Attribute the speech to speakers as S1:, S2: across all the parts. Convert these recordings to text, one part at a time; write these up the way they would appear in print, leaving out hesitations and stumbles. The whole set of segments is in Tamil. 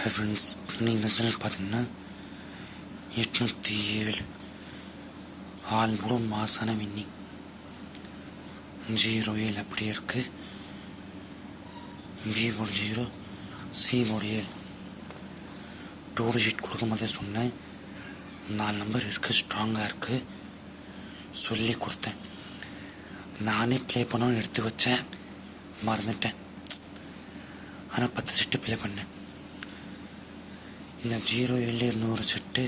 S1: ஹாய் ஃப்ரெண்ட்ஸ், இன்னைக்கு ரிசல்ட் பார்த்தீங்கன்னா 807 ஆல் கூட மாசான வின்னிங் 07 அப்படியே இருக்கு. B board 0, C board 7. 2 digit கொடுக்கும் போதே சொன்னேன் 4 நம்பர் இருக்குது, ஸ்ட்ராங்காக இருக்குது சொல்லி கொடுத்தேன். நானே ப்ளே பண்ணணும்னு எடுத்து வச்சேன், மறந்துட்டேன். ஆனால் 10 செட்டு ப்ளே பண்ணேன். இந்த 07 200 செட்டு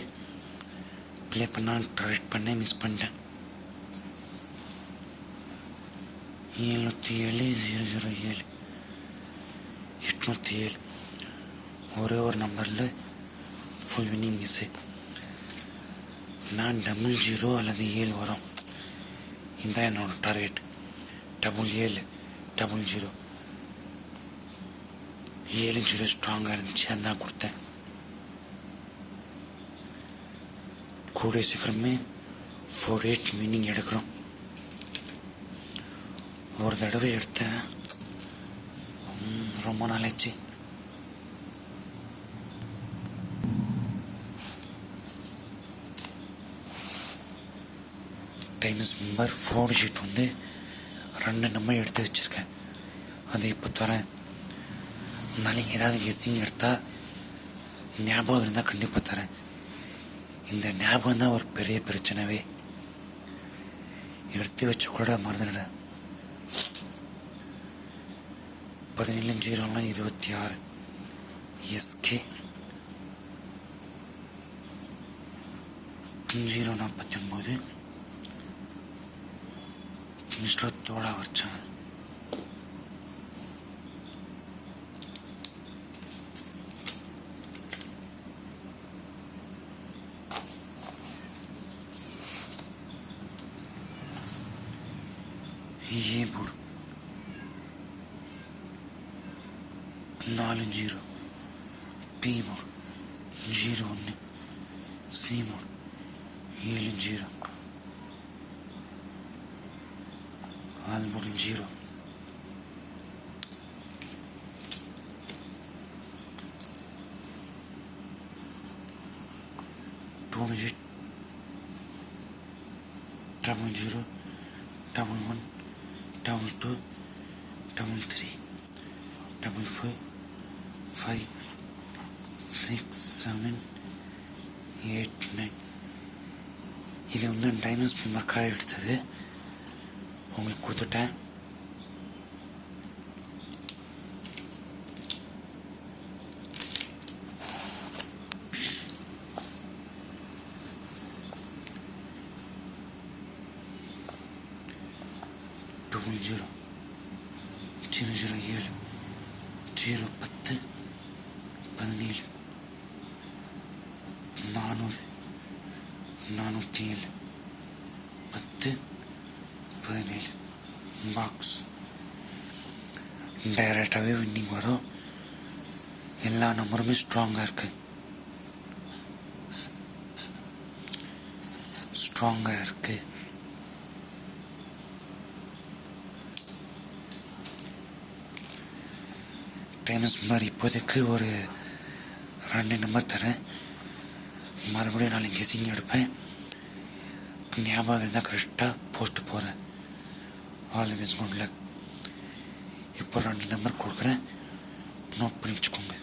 S1: ப்ளே பண்ணால் ட்ரை பண்ணேன், மிஸ் பண்ணிட்டேன். 707 007 807 ஒரே ஒரு நம்பரில் ஃபுல் வின்னிங் மிஸ்ஸு. நான் 00 அல்லது 7 வரும், இதுதான் என்னோட டார்கெட். 77 00 7 ஸ்ட்ராங்காக இருந்துச்சு, அதான் கொடுத்தேன். கூடிய சீக்கிரமே 48 மீனிங் எடுக்கிறோம். ஒரு தடவை எடுத்தேன், ரொம்ப நாளாச்சு. டைம்ஸ் மெம்பர் 4 டிஜிட் வந்து 2 நம்பர் எடுத்து வச்சுருக்கேன், அது இப்போ தரேன். நாளைக்கு ஏதாவது கெஸ்ஸிங் எடுத்தால் ஞாபகம் இருந்தால் கண்டிப்பாக தரேன். இந்த ஞாபகம் தான் ஒரு பெரிய பிரச்சனைவே, எடுத்து வச்சு கூட மறந்துட. 17 0 26 எஸ்கே 049 மிஸ்டர் தோடா வச்சாங்க. A board 4 0, B board 01, C board 7 0, all board 0. Two digit 00 11 22 33 55 5 6 7 8 9. இது வந்து டைமண்ட்ஸ் மெம்பருக்காக எடுத்தது, உங்களுக்கு கொடுத்துட்டேன். Double 0 007 010 17 400 407 10 17 box. டைரக்டாகவே வின்னிங் வரும், எல்லா நம்பருமே ஸ்ட்ராங்காக இருக்கு. டைம்ஸ் மாதிரி இப்போதைக்கு ஒரு 2 நம்பர் தரேன், மறுபடியும் நாளைக்கு கெஸ்ஸிங் எடுப்பேன். ஞாபகம் இருந்தால் கரெக்டாக போஸ்ட்டு போகிறேன். All the best, good luck. இப்போ 2 நம்பர் கொடுக்குறேன், நோட் பண்ணி வச்சுக்கோங்க.